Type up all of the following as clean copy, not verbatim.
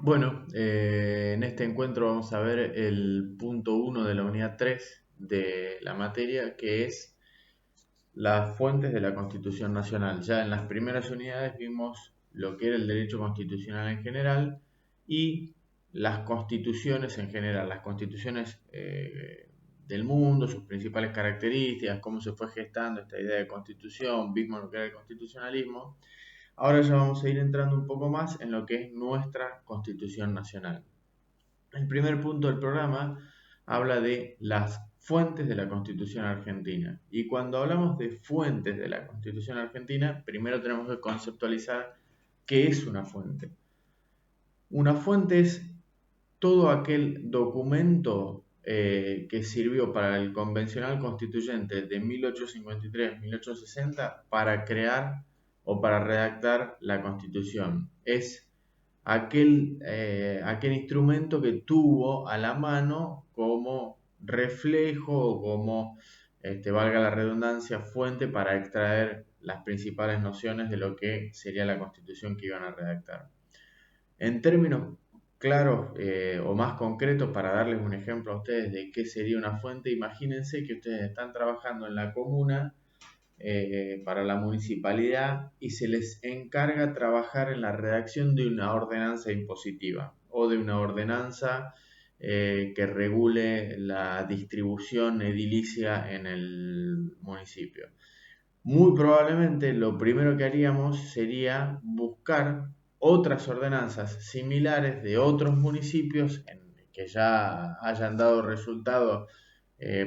Bueno, en este encuentro vamos a ver el punto uno de la unidad 3 de la materia, que es las fuentes de la Constitución Nacional. Ya en las primeras unidades vimos lo que era el derecho constitucional en general y las constituciones en general, las constituciones del mundo, sus principales características, cómo se fue gestando esta idea de constitución, vimos lo que era el constitucionalismo. Ahora ya vamos a ir entrando un poco más en lo que es nuestra Constitución Nacional. El primer punto del programa habla de las fuentes de la Constitución Argentina. Y cuando hablamos de fuentes de la Constitución Argentina, primero tenemos que conceptualizar qué es una fuente. Una fuente es todo aquel documento que sirvió para el convencional constituyente de 1853-1860 para crear o para redactar la Constitución. Es aquel instrumento que tuvo a la mano como reflejo o como, valga la redundancia, fuente para extraer las principales nociones de lo que sería la Constitución que iban a redactar. En términos claros o más concretos, para darles un ejemplo a ustedes de qué sería una fuente, imagínense que ustedes están trabajando en la comuna para la municipalidad y se les encarga trabajar en la redacción de una ordenanza impositiva o de una ordenanza que regule la distribución edilicia en el municipio. Muy probablemente lo primero que haríamos sería buscar otras ordenanzas similares de otros municipios que ya hayan dado resultado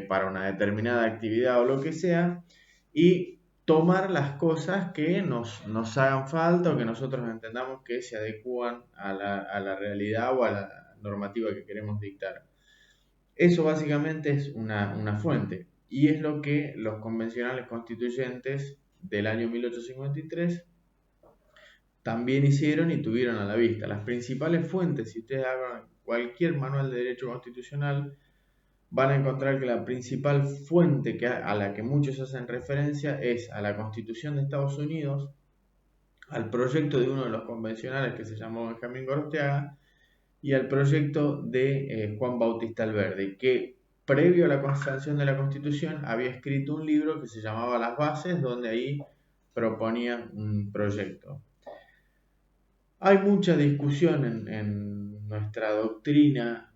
para una determinada actividad o lo que sea, y tomar las cosas que nos hagan falta o que nosotros entendamos que se adecúan a la realidad o a la normativa que queremos dictar. Eso básicamente es una fuente y es lo que los convencionales constituyentes del año 1853 también hicieron y tuvieron a la vista. Las principales fuentes, si ustedes abran cualquier manual de derecho constitucional, van a encontrar que la principal fuente a la que muchos hacen referencia es a la Constitución de Estados Unidos, al proyecto de uno de los convencionales que se llamó Benjamín Gorostiaga y al proyecto de Juan Bautista Alberdi, que previo a la sanción de la Constitución había escrito un libro que se llamaba Las Bases, donde ahí proponía un proyecto. Hay mucha discusión en nuestra doctrina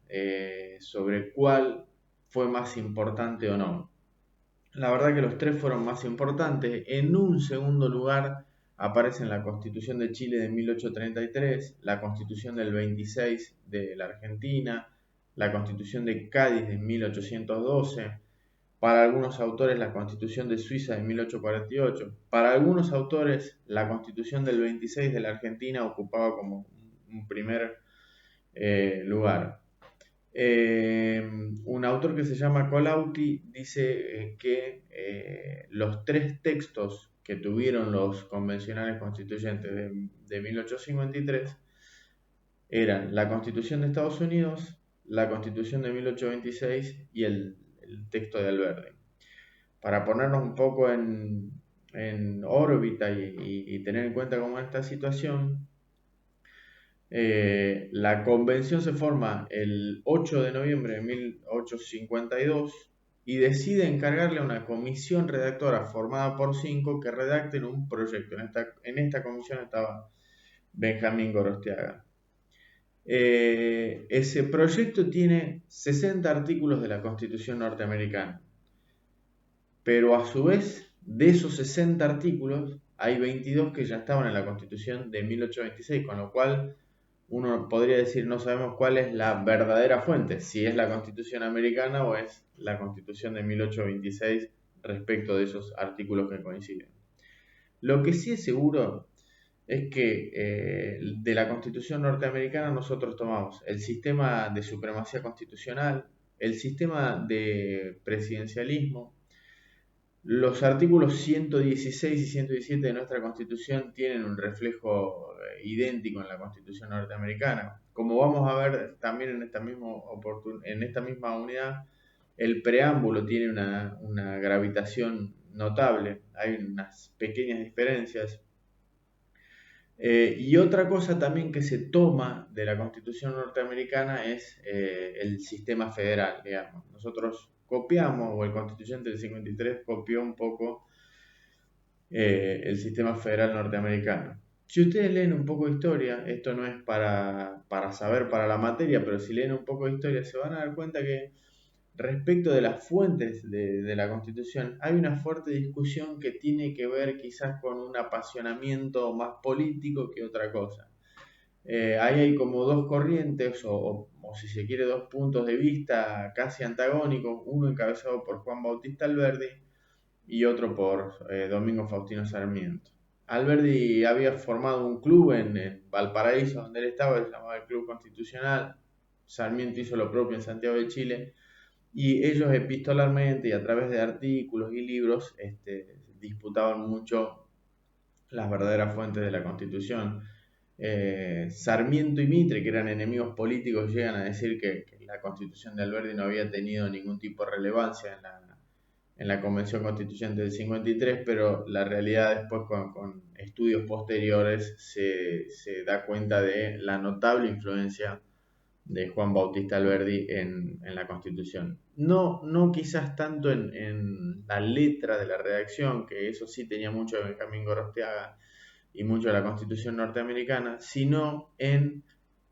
sobre cuál fue más importante o no. La verdad que los tres fueron más importantes. En un segundo lugar aparecen la Constitución de Chile de 1833, la Constitución del 26 de la Argentina, la Constitución de Cádiz de 1812, para algunos autores la Constitución de Suiza de 1848, para algunos autores la Constitución del 26 de la Argentina ocupaba como un primer lugar. Un autor que se llama Colautti dice que los tres textos que tuvieron los convencionales constituyentes de 1853 eran la Constitución de Estados Unidos, la Constitución de 1826 y el texto de Alberdi. Para ponernos un poco en órbita y tener en cuenta cómo es esta situación, la convención se forma el 8 de noviembre de 1852 y decide encargarle a una comisión redactora formada por 5 que redacten un proyecto. En esta comisión estaba Benjamín Gorostiaga. Ese proyecto tiene 60 artículos de la Constitución norteamericana, pero a su vez de esos 60 artículos hay 22 que ya estaban en la Constitución de 1826, con lo cual uno podría decir no sabemos cuál es la verdadera fuente, si es la Constitución americana o es la Constitución de 1826 respecto de esos artículos que coinciden. Lo que sí es seguro es que de la Constitución norteamericana nosotros tomamos el sistema de supremacía constitucional, el sistema de presidencialismo. Los artículos 116 y 117 de nuestra Constitución tienen un reflejo idéntico en la Constitución norteamericana. Como vamos a ver también en esta misma unidad, el preámbulo tiene una gravitación notable, hay unas pequeñas diferencias. Y otra cosa también que se toma de la Constitución norteamericana es el sistema federal, digamos. Nosotros copiamos, o el constituyente del 53 copió un poco el sistema federal norteamericano. Si ustedes leen un poco de historia, esto no es para saber para la materia, pero si leen un poco de historia se van a dar cuenta que respecto de las fuentes de la Constitución hay una fuerte discusión que tiene que ver quizás con un apasionamiento más político que otra cosa. Ahí hay como dos corrientes o si se quiere dos puntos de vista casi antagónicos, uno encabezado por Juan Bautista Alberdi y otro por Domingo Faustino Sarmiento. Alberdi había formado un club en Valparaíso, donde él estaba, se llamaba el Club Constitucional. Sarmiento hizo lo propio en Santiago de Chile y ellos epistolarmente y a través de artículos y libros disputaban mucho las verdaderas fuentes de la Constitución. Sarmiento y Mitre, que eran enemigos políticos, llegan a decir que la Constitución de Alberdi no había tenido ningún tipo de relevancia en la Convención Constituyente del 53, pero la realidad después con estudios posteriores se da cuenta de la notable influencia de Juan Bautista Alberdi en la Constitución. No quizás tanto en la letra de la redacción, que eso sí tenía mucho de Benjamín Gorostiaga y mucho de la Constitución norteamericana, sino en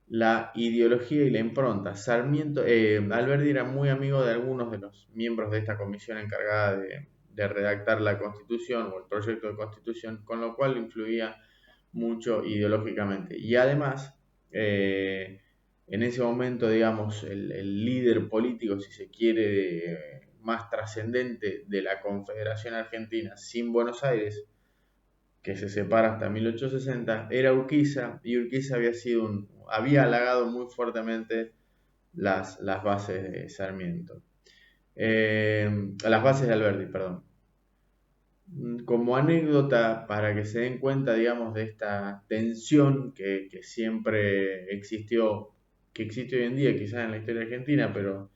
la ideología y la impronta. Alberdi era muy amigo de algunos de los miembros de esta comisión encargada de redactar la Constitución o el proyecto de Constitución, con lo cual influía mucho ideológicamente. Y además, en ese momento, digamos, el líder político, si se quiere, más trascendente de la Confederación Argentina sin Buenos Aires, que se separa hasta 1860, era Urquiza, y Urquiza había halagado muy fuertemente las bases de Sarmiento. Las bases de Alberdi, perdón. Como anécdota, para que se den cuenta, digamos, de esta tensión que siempre existió, que existe hoy en día, quizás en la historia argentina, pero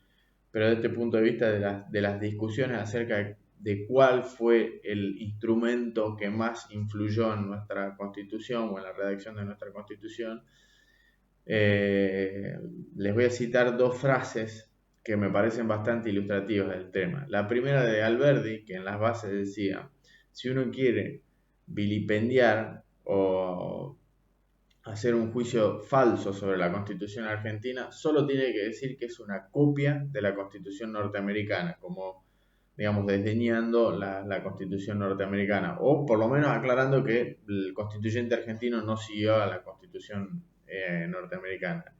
desde este punto de vista de las discusiones acerca de cuál fue el instrumento que más influyó en nuestra constitución o en la redacción de nuestra constitución, eh, les voy a citar dos frases que me parecen bastante ilustrativas del tema. La primera de Alberdi, que en las bases decía: si uno quiere vilipendiar o hacer un juicio falso sobre la Constitución argentina, solo tiene que decir que es una copia de la Constitución norteamericana, como, digamos, desdeñando la Constitución norteamericana, o por lo menos aclarando que el constituyente argentino no siguió a la Constitución norteamericana.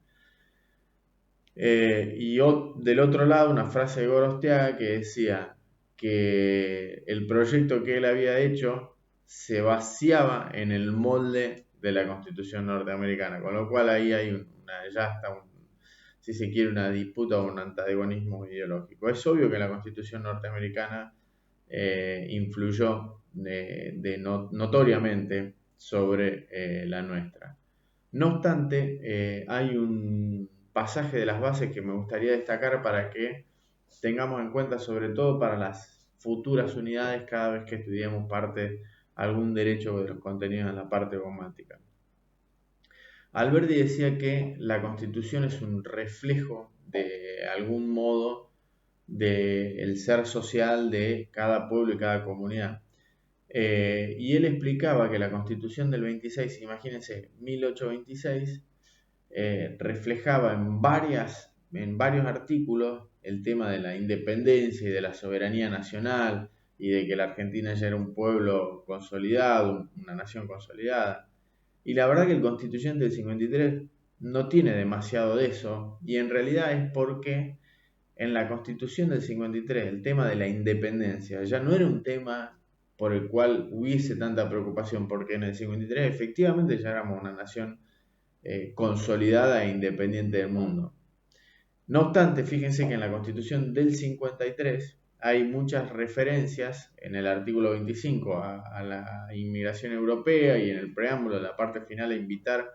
Del otro lado, una frase de Gorostiaga que decía que el proyecto que él había hecho se vaciaba en el molde de la Constitución norteamericana, con lo cual ahí hay si se quiere, una disputa o un antagonismo ideológico. Es obvio que la Constitución norteamericana influyó notoriamente sobre la nuestra. No obstante, hay un pasaje de las bases que me gustaría destacar para que tengamos en cuenta, sobre todo para las futuras unidades, cada vez que estudiemos algún derecho de los contenidos en la parte dogmática. Alberti decía que la Constitución es un reflejo de algún modo del ser social de cada pueblo y cada comunidad. Y él explicaba que la Constitución del 26, imagínense, 1826, reflejaba en varios artículos el tema de la independencia y de la soberanía nacional y de que la Argentina ya era un pueblo consolidado, una nación consolidada. Y la verdad que el constituyente del 53 no tiene demasiado de eso, y en realidad es porque en la Constitución del 53 el tema de la independencia ya no era un tema por el cual hubiese tanta preocupación, porque en el 53 efectivamente ya éramos una nación consolidada e independiente del mundo. No obstante, fíjense que en la Constitución del 53 hay muchas referencias en el artículo 25 a la inmigración europea, y en el preámbulo de la parte final a invitar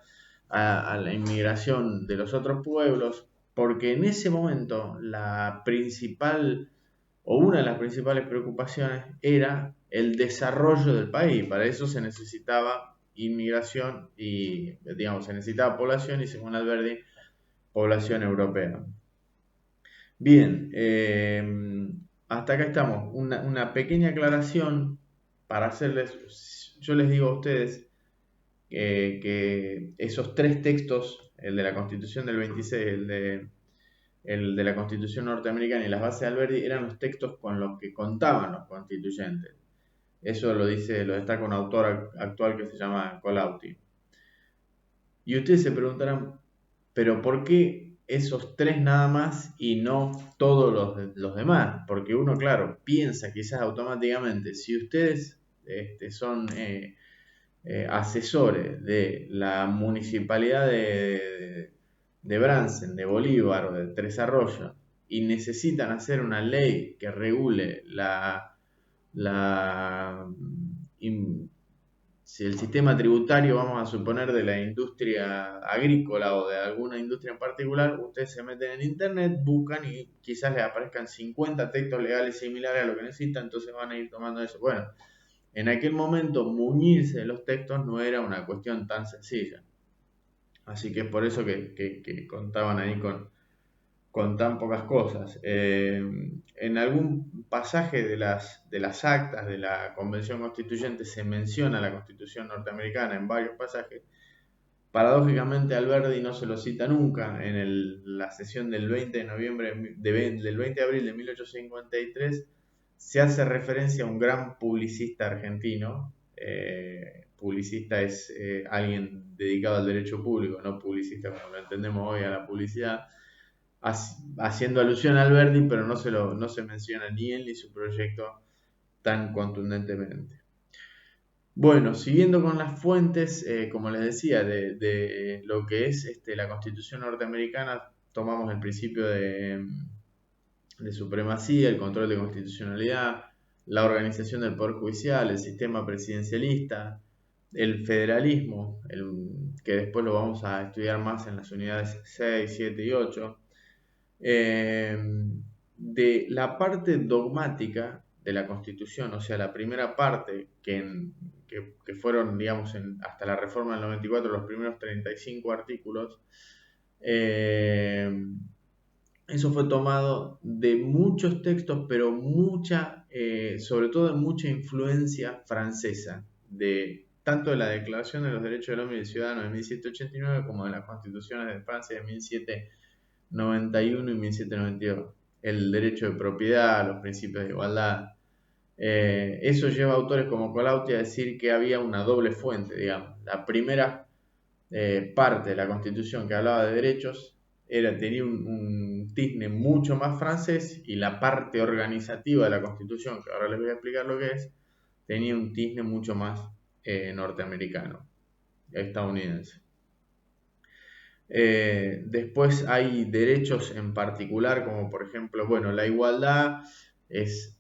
a la inmigración de los otros pueblos, porque en ese momento la principal o una de las principales preocupaciones era el desarrollo del país. Para eso se necesitaba inmigración y, digamos, se necesitaba población y según Alberdi, población europea. Bien, hasta acá estamos. Una pequeña aclaración para hacerles, yo les digo a ustedes que esos tres textos, el de la Constitución del 26, el de la Constitución norteamericana y las bases de Alberdi, eran los textos con los que contaban los constituyentes. Eso lo destaca un autor actual que se llama Colautti. Y ustedes se preguntarán, pero ¿por qué esos tres nada más y no todos los demás? Porque uno, claro, piensa quizás automáticamente, si ustedes son asesores de la municipalidad de Bransen, de Bolívar o de Tres Arroyos y necesitan hacer una ley que regule la si el sistema tributario, vamos a suponer, de la industria agrícola o de alguna industria en particular, ustedes se meten en internet, buscan y quizás les aparezcan 50 textos legales similares a lo que necesitan, entonces van a ir tomando eso. Bueno, en aquel momento muñirse de los textos no era una cuestión tan sencilla. Así que es por eso que contaban ahí con tan pocas cosas. En algún pasaje de las actas de la Convención Constituyente se menciona la Constitución norteamericana en varios pasajes. Paradójicamente Alberdi no se lo cita nunca. En la sesión del 20 de noviembre del 20 de abril de 1853 se hace referencia a un gran publicista argentino. Publicista es alguien dedicado al derecho público, no publicista como lo entendemos hoy a la publicidad, haciendo alusión a Alberdi, pero no se menciona ni él ni su proyecto tan contundentemente. Bueno, siguiendo con las fuentes, como les decía, de lo que es la Constitución norteamericana, tomamos el principio de supremacía, el control de constitucionalidad, la organización del Poder Judicial, el sistema presidencialista, el federalismo, que después lo vamos a estudiar más en las unidades 6, 7 y 8. De la parte dogmática de la Constitución, o sea, la primera parte que fueron, digamos, hasta la reforma del 94, los primeros 35 artículos, eso fue tomado de muchos textos, pero sobre todo de mucha influencia francesa, tanto de la Declaración de los Derechos del Hombre y del Ciudadano de 1789 como de las Constituciones de Francia de 1791 y 1792. El derecho de propiedad, los principios de igualdad. Eso lleva a autores como Colautti a decir que había una doble fuente, digamos. La primera parte de la Constitución que hablaba de derechos tenía un tizne mucho más francés, y la parte organizativa de la Constitución, que ahora les voy a explicar lo que es, tenía un tizne mucho más norteamericano, estadounidense. Después hay derechos en particular, como por ejemplo, bueno, la igualdad es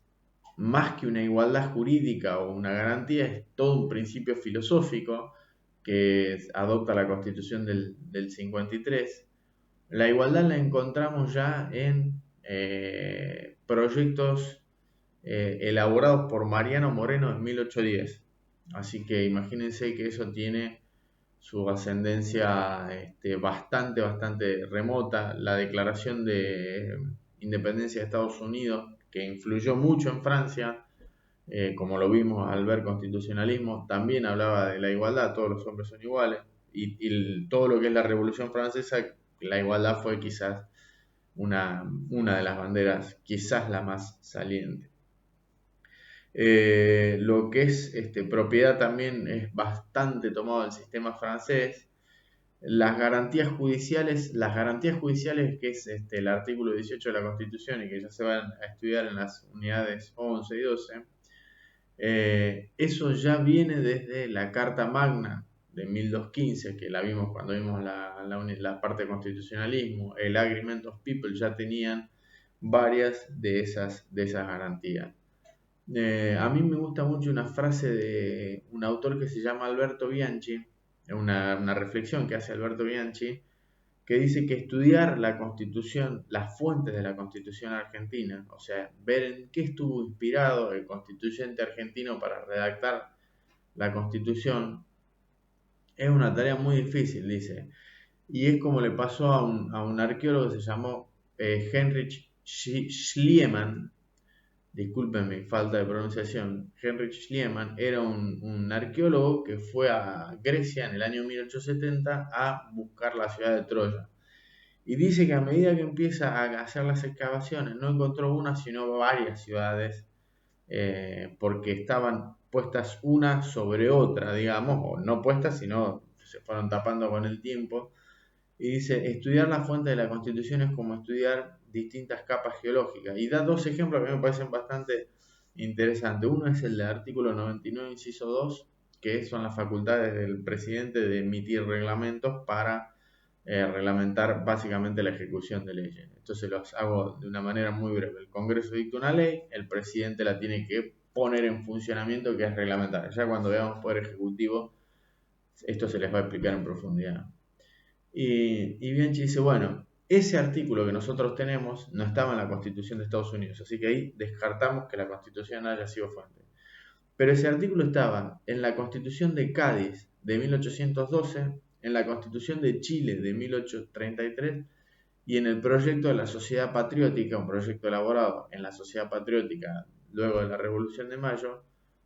más que una igualdad jurídica o una garantía, es todo un principio filosófico que adopta la Constitución del 53. La igualdad la encontramos ya en proyectos elaborados por Mariano Moreno en 1810. Así que imagínense que eso tiene su ascendencia bastante remota. La Declaración de Independencia de Estados Unidos, que influyó mucho en Francia, como lo vimos al ver constitucionalismo, también hablaba de la igualdad, todos los hombres son iguales, y todo lo que es la Revolución Francesa, la igualdad fue quizás una de las banderas, quizás la más saliente. Lo que es propiedad también es bastante tomado del sistema francés. Las garantías judiciales, que es el artículo 18 de la Constitución y que ya se van a estudiar en las unidades 11 y 12, eso ya viene desde la Carta Magna de 1215, que la vimos cuando vimos la parte de constitucionalismo. El Agreement of People ya tenían varias de esas garantías. A mí me gusta mucho una frase de un autor que se llama Alberto Bianchi, una reflexión que hace Alberto Bianchi, que dice que estudiar la Constitución, las fuentes de la Constitución argentina, o sea, ver en qué estuvo inspirado el constituyente argentino para redactar la Constitución, Es una tarea muy difícil, dice. Y es como le pasó a un arqueólogo que se llamó Heinrich Schliemann. Disculpen mi falta de pronunciación. Heinrich Schliemann era un arqueólogo que fue a Grecia en el año 1870 a buscar la ciudad de Troya. Y dice que a medida que empieza a hacer las excavaciones, no encontró una, sino varias ciudades, porque estaban puestas una sobre otra, digamos, o no puestas, sino se fueron tapando con el tiempo. Y dice, estudiar la fuente de la Constitución es como estudiar distintas capas geológicas. Y da dos ejemplos que me parecen bastante interesantes. Uno es el del artículo 99, inciso 2, que son las facultades del presidente de emitir reglamentos para reglamentar básicamente la ejecución de leyes. Esto se los hago de una manera muy breve. El Congreso dicta una ley, el presidente la tiene que poner en funcionamiento, que es reglamentar. Ya cuando veamos Poder Ejecutivo, esto se les va a explicar en profundidad. Y Bianchi dice, bueno, ese artículo que nosotros tenemos no estaba en la Constitución de Estados Unidos, así que ahí descartamos que la Constitución haya sido fuente. Pero ese artículo estaba en la Constitución de Cádiz de 1812, en la Constitución de Chile de 1833 y en el proyecto de la Sociedad Patriótica, un proyecto elaborado en la Sociedad Patriótica luego de la Revolución de Mayo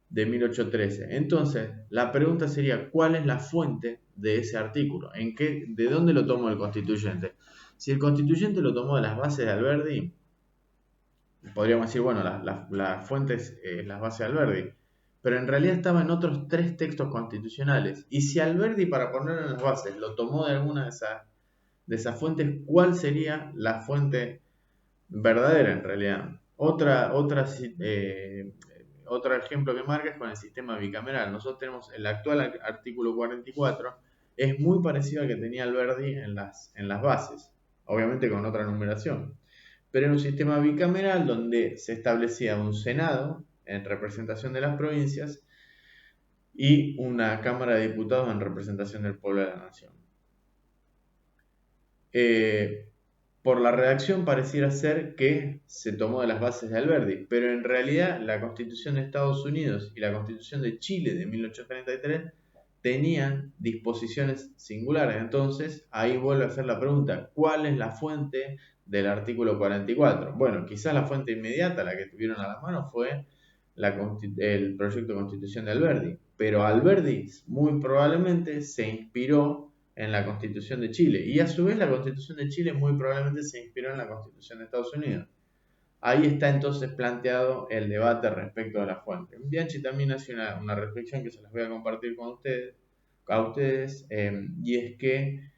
de 1813. Entonces, la pregunta sería, ¿cuál es la fuente de ese artículo? ¿De dónde lo tomó el constituyente? Si el constituyente lo tomó de las bases de Alberdi, podríamos decir, bueno, la fuente es las bases de Alberdi, pero en realidad estaba en otros tres textos constitucionales. Y si Alberdi, para ponerlo en las bases, lo tomó de alguna de esas fuentes, ¿cuál sería la fuente verdadera en realidad? Otro ejemplo que marca es con el sistema bicameral. Nosotros tenemos el actual artículo 44, es muy parecido al que tenía Alberdi en las bases, obviamente con otra numeración, pero era un sistema bicameral donde se establecía un Senado en representación de las provincias y una Cámara de Diputados en representación del pueblo de la nación. Eh, por la redacción pareciera ser que se tomó de las bases de Alberdi, pero en realidad la Constitución de Estados Unidos y la Constitución de Chile de 1833 tenían disposiciones singulares. Entonces ahí vuelve a ser la pregunta, ¿cuál es la fuente del artículo 44? Bueno, quizás la fuente inmediata, la que tuvieron a la mano, fue el proyecto de Constitución de Alberdi, pero Alberdi muy probablemente se inspiró en la Constitución de Chile. Y a su vez la Constitución de Chile muy probablemente se inspiró en la Constitución de Estados Unidos. Ahí está entonces planteado el debate respecto a la fuente. Bianchi también hace una reflexión que se las voy a compartir con ustedes, y es que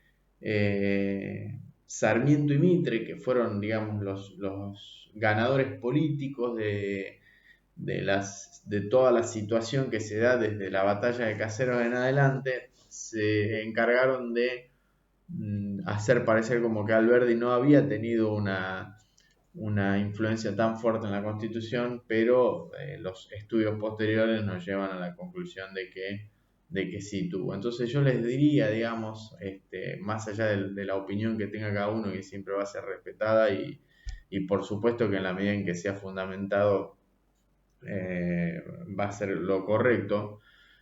Sarmiento y Mitre, que fueron, digamos, los ganadores políticos de toda la situación que se da desde la batalla de Caseros en adelante, se encargaron de hacer parecer como que Alberdi no había tenido una influencia tan fuerte en la Constitución, pero los estudios posteriores nos llevan a la conclusión de que sí tuvo. Entonces yo les diría, digamos, más allá de la opinión que tenga cada uno, que siempre va a ser respetada y por supuesto que en la medida en que sea fundamentado va a ser lo correcto.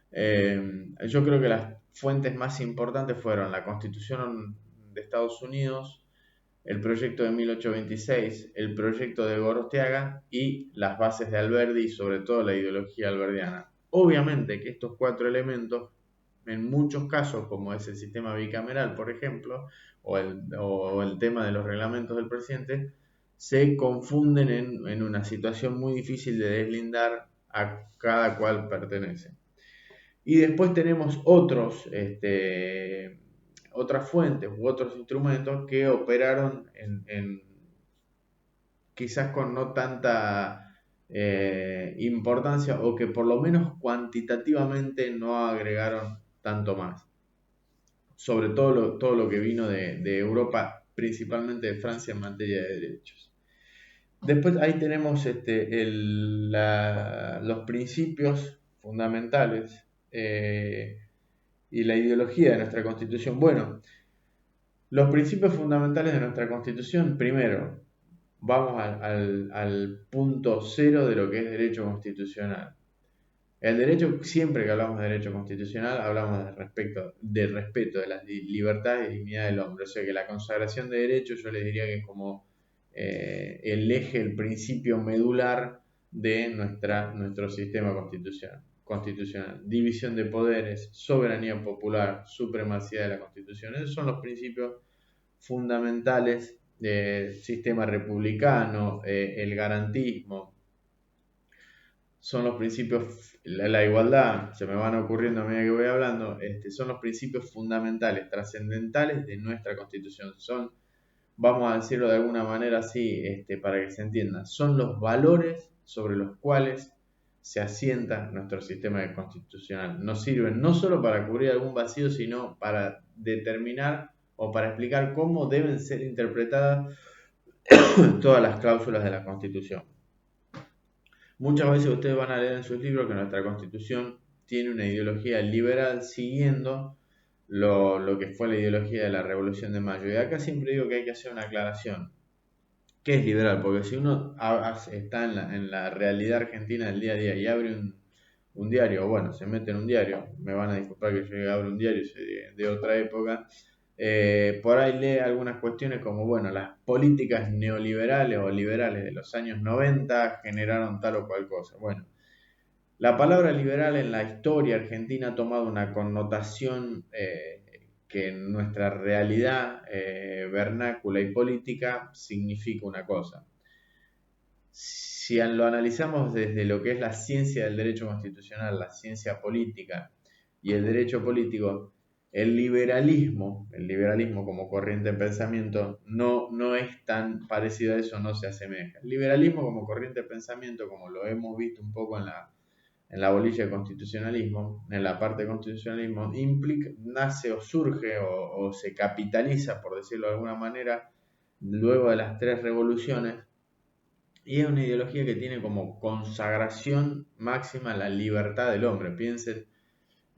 Yo creo que las fuentes más importantes fueron la Constitución de Estados Unidos, el proyecto de 1826, el proyecto de Gorostiaga y las bases de Alberdi y sobre todo la ideología alberdiana. Obviamente que estos cuatro elementos, en muchos casos, como es el sistema bicameral, por ejemplo, o el tema de los reglamentos del presidente, se confunden en una situación muy difícil de deslindar a cada cual pertenece. Y después tenemos otras fuentes u otros instrumentos que operaron quizás con no tanta importancia o que por lo menos cuantitativamente no agregaron tanto más. Sobre todo lo que vino de Europa, principalmente de Francia en materia de derechos. Después ahí tenemos los principios fundamentales y la ideología de nuestra Constitución. Bueno, los principios fundamentales de nuestra Constitución, primero, vamos al punto cero de lo que es derecho constitucional. El derecho, siempre que hablamos de derecho constitucional, hablamos de respeto de las libertades y dignidad del hombre. O sea que la consagración de derechos yo les diría que es como el eje, el principio medular de nuestro sistema constitucional. División de poderes, soberanía popular, supremacía de la Constitución. Esos son los principios fundamentales del sistema republicano, el garantismo, son los principios, la igualdad, se me van ocurriendo a medida que voy hablando, son los principios fundamentales, trascendentales de nuestra Constitución. Son, vamos a decirlo de alguna manera así, para que se entienda, son los valores sobre los cuales se asienta nuestro sistema constitucional. Nos sirven no solo para cubrir algún vacío, sino para determinar o para explicar cómo deben ser interpretadas todas las cláusulas de la Constitución. Muchas veces ustedes van a leer en sus libros que nuestra Constitución tiene una ideología liberal siguiendo lo que fue la ideología de la Revolución de Mayo. Y acá siempre digo que hay que hacer una aclaración. ¿Qué es liberal? Porque si uno está en la realidad argentina del día a día y abre un diario, o bueno, se mete en un diario, me van a disculpar que yo abra un diario de otra época, por ahí lee algunas cuestiones como, bueno, las políticas neoliberales o liberales de los años 90 generaron tal o cual cosa. Bueno, la palabra liberal en la historia argentina ha tomado una connotación que en nuestra realidad vernácula y política significa una cosa. Si lo analizamos desde lo que es la ciencia del derecho constitucional, la ciencia política y el derecho político, el liberalismo como corriente de pensamiento, no es tan parecido a eso, no se asemeja. El liberalismo como corriente de pensamiento, como lo hemos visto un poco en la bolilla de constitucionalismo, en la parte de constitucionalismo, nace o surge o se capitaliza, por decirlo de alguna manera, luego de las tres revoluciones, y es una ideología que tiene como consagración máxima la libertad del hombre. Piensen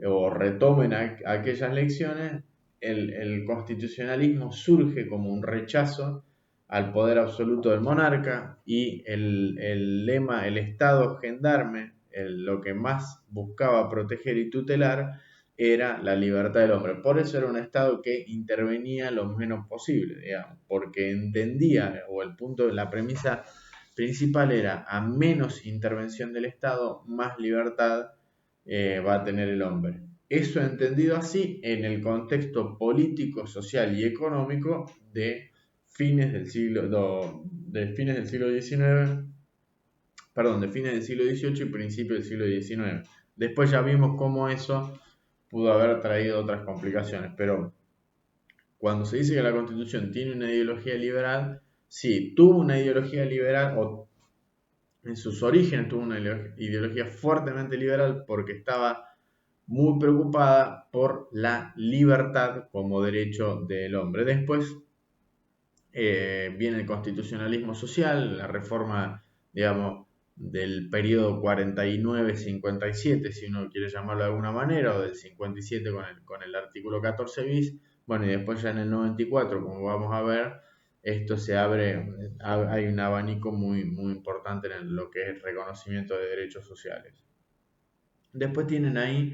o retomen aquellas lecciones, el constitucionalismo surge como un rechazo al poder absoluto del monarca y el lema, el Estado gendarme, lo que más buscaba proteger y tutelar era la libertad del hombre. Por eso era un Estado que intervenía lo menos posible, digamos, porque entendía, o el punto de la premisa principal era, a menos intervención del Estado, más libertad va a tener el hombre. Eso entendido así en el contexto político, social y económico de fines del siglo XIX, perdón, de fines del siglo XVIII y principios del siglo XIX. Después ya vimos cómo eso pudo haber traído otras complicaciones, pero cuando se dice que la Constitución tiene una ideología liberal, sí, tuvo una ideología liberal, o en sus orígenes tuvo una ideología fuertemente liberal porque estaba muy preocupada por la libertad como derecho del hombre. Después viene el constitucionalismo social, la reforma, digamos, del periodo 49-57, si uno quiere llamarlo de alguna manera, o del 57 con el artículo 14 bis. Bueno, y después ya en el 94, como vamos a ver, esto se abre, hay un abanico muy, muy importante en lo que es el reconocimiento de derechos sociales. Después tienen ahí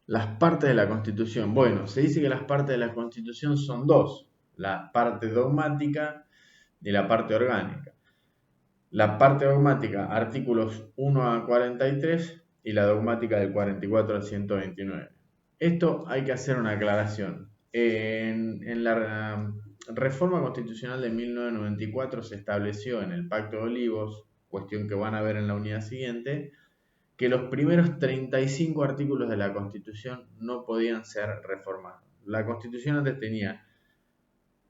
las partes de la Constitución. Bueno, se dice que las partes de la Constitución son dos, la parte dogmática y la parte orgánica. La parte dogmática, artículos 1 a 43 y la dogmática del 44 al 129. Esto hay que hacer una aclaración. En la reforma constitucional de 1994 se estableció en el Pacto de Olivos, cuestión que van a ver en la unidad siguiente, que los primeros 35 artículos de la Constitución no podían ser reformados. La Constitución antes tenía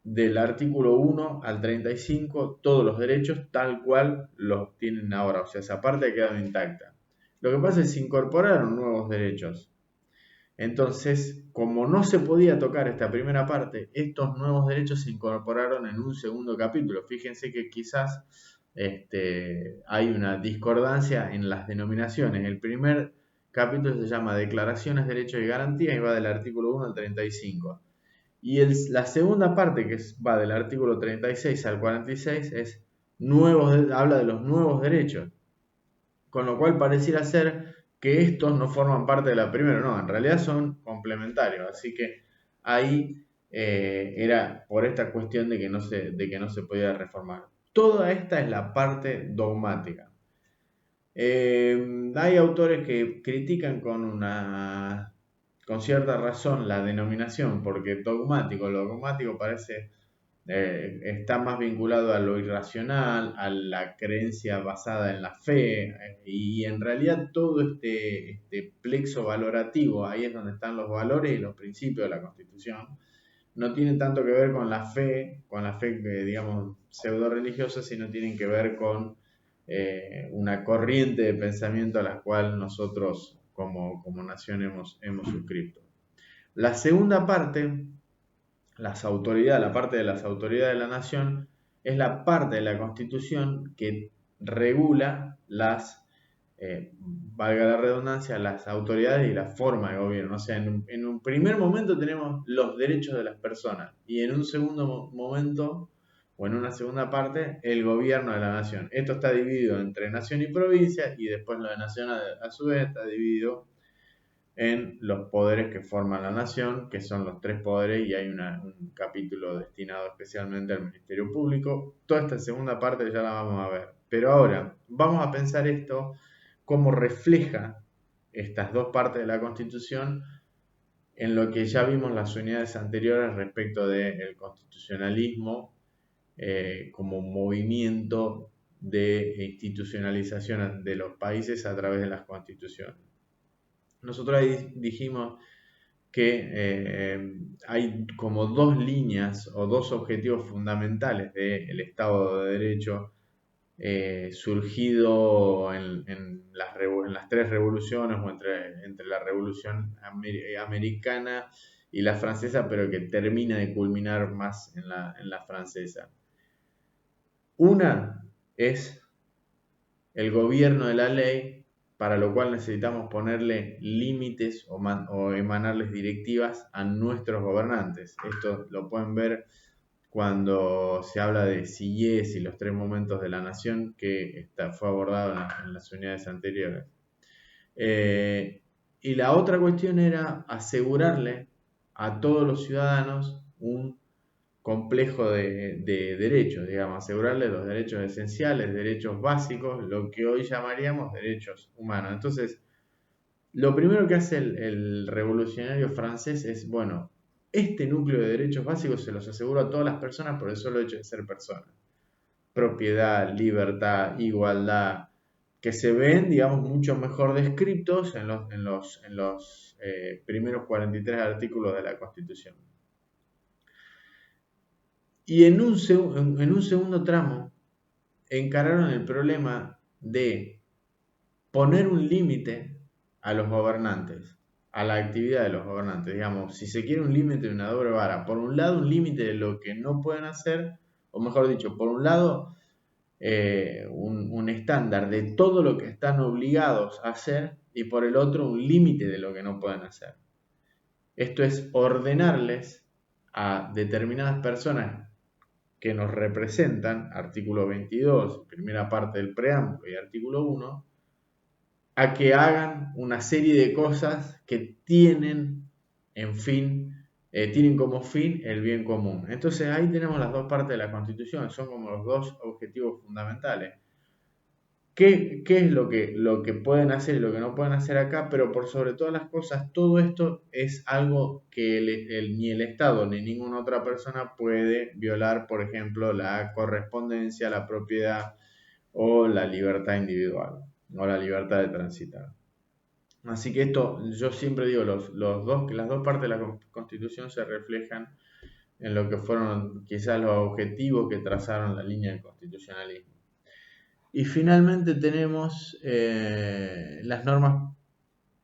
del artículo 1 al 35 todos los derechos tal cual los tienen ahora, o sea, esa parte ha quedado intacta. Lo que pasa es que se incorporaron nuevos derechos. Entonces, como no se podía tocar esta primera parte, estos nuevos derechos se incorporaron en un segundo capítulo. Fíjense que quizás hay una discordancia en las denominaciones. El primer capítulo se llama Declaraciones, Derechos y Garantías y va del artículo 1 al 35. Y la segunda parte, que va del artículo 36 al 46, habla de los nuevos derechos. Con lo cual pareciera ser que estos no forman parte de la primera, no, en realidad son complementarios, así que ahí era por esta cuestión de que no se podía reformar. Toda esta es la parte dogmática. Hay autores que critican con cierta razón la denominación, porque lo dogmático parece está más vinculado a lo irracional, a la creencia basada en la fe, y en realidad todo este plexo valorativo, ahí es donde están los valores y los principios de la Constitución, no tiene tanto que ver con la fe digamos pseudo religiosa, sino tienen que ver con una corriente de pensamiento a la cual nosotros como nación hemos suscrito. La segunda parte, la parte de las autoridades de la nación, es la parte de la Constitución que regula valga la redundancia, las autoridades y la forma de gobierno. O sea, en un primer momento tenemos los derechos de las personas y en un segundo momento o en una segunda parte el gobierno de la nación. Esto está dividido entre nación y provincia y después lo de nación a su vez está dividido en los poderes que forman la nación, que son los tres poderes, y hay un capítulo destinado especialmente al Ministerio Público. Toda esta segunda parte ya la vamos a ver. Pero ahora, vamos a pensar esto, cómo refleja estas dos partes de la Constitución en lo que ya vimos las unidades anteriores respecto del constitucionalismo como movimiento de institucionalización de los países a través de las constituciones. Nosotros ahí dijimos que hay como dos líneas o dos objetivos fundamentales del Estado de Derecho surgido en las tres revoluciones o entre la revolución americana y la francesa, pero que termina de culminar más en la francesa. Una es el gobierno de la ley, para lo cual necesitamos ponerle límites o emanarles directivas a nuestros gobernantes. Esto lo pueden ver cuando se habla de Sieyès y los tres momentos de la nación, que fue abordado en las unidades anteriores. Y la otra cuestión era asegurarle a todos los ciudadanos un complejo de derechos, digamos, asegurarle los derechos esenciales, derechos básicos, lo que hoy llamaríamos derechos humanos. Entonces, lo primero que hace el revolucionario francés es, bueno, este núcleo de derechos básicos se los aseguro a todas las personas por el solo hecho de ser personas. Propiedad, libertad, igualdad, que se ven, digamos, mucho mejor descritos en los primeros 43 artículos de la Constitución. Y en un segundo tramo encararon el problema de poner un límite a los gobernantes, a la actividad de los gobernantes. Digamos, si se quiere un límite de una doble vara, por un lado un límite de lo que no pueden hacer, o mejor dicho, por un lado un estándar de todo lo que están obligados a hacer y por el otro un límite de lo que no pueden hacer. Esto es ordenarles a determinadas personas que nos representan, artículo 22, primera parte del preámbulo y artículo 1, a que hagan una serie de cosas que tienen como fin el bien común. Entonces ahí tenemos las dos partes de la Constitución, son como los dos objetivos fundamentales. ¿Qué es lo que pueden hacer y lo que no pueden hacer acá? Pero por sobre todas las cosas, todo esto es algo que ni el Estado ni ninguna otra persona puede violar, por ejemplo, la correspondencia, la propiedad o la libertad individual o la libertad de transitar. Así que esto, yo siempre digo, las dos partes de la Constitución se reflejan en lo que fueron quizás los objetivos que trazaron la línea del constitucionalismo. Y finalmente tenemos las normas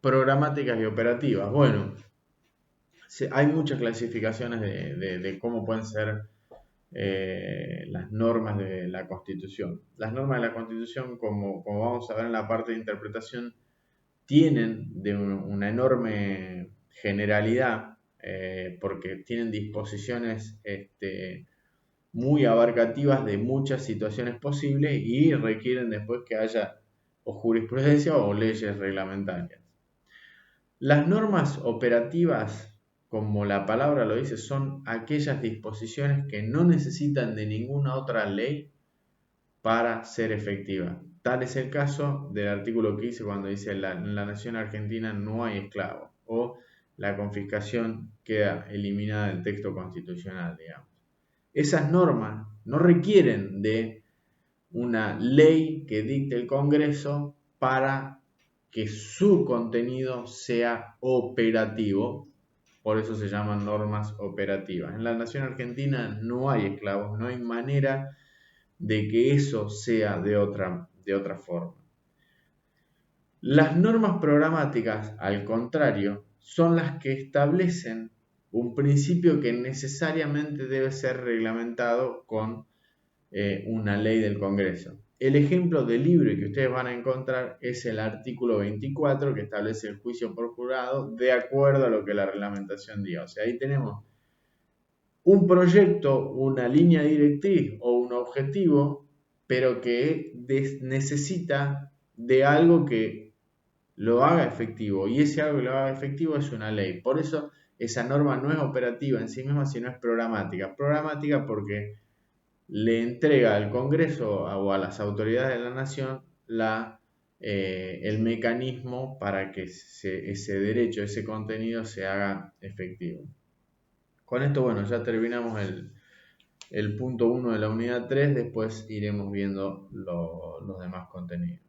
programáticas y operativas. Bueno, hay muchas clasificaciones de cómo pueden ser las normas de la Constitución. Las normas de la Constitución, como vamos a ver en la parte de interpretación, tienen de una enorme generalidad porque tienen disposiciones muy abarcativas de muchas situaciones posibles y requieren después que haya o jurisprudencia o leyes reglamentarias. Las normas operativas, como la palabra lo dice, son aquellas disposiciones que no necesitan de ninguna otra ley para ser efectiva. Tal es el caso del artículo 15 cuando dice en la nación argentina no hay esclavos, o la confiscación queda eliminada del texto constitucional, digamos. Esas normas no requieren de una ley que dicte el Congreso para que su contenido sea operativo, por eso se llaman normas operativas. En la nación argentina no hay esclavos, no hay manera de que eso sea de otra forma. Las normas programáticas, al contrario, son las que establecen un principio que necesariamente debe ser reglamentado con una ley del Congreso. El ejemplo de libre que ustedes van a encontrar es el artículo 24 que establece el juicio por jurado de acuerdo a lo que la reglamentación diga. O sea, ahí tenemos un proyecto, una línea directriz o un objetivo, pero que necesita de algo que lo haga efectivo, y ese algo que lo haga efectivo es una ley. Por eso esa norma no es operativa en sí misma, sino es programática. Programática porque le entrega al Congreso o a las autoridades de la nación el mecanismo para que ese derecho, ese contenido se haga efectivo. Con esto, bueno, ya terminamos el punto 1 de la unidad 3, después iremos viendo los demás contenidos.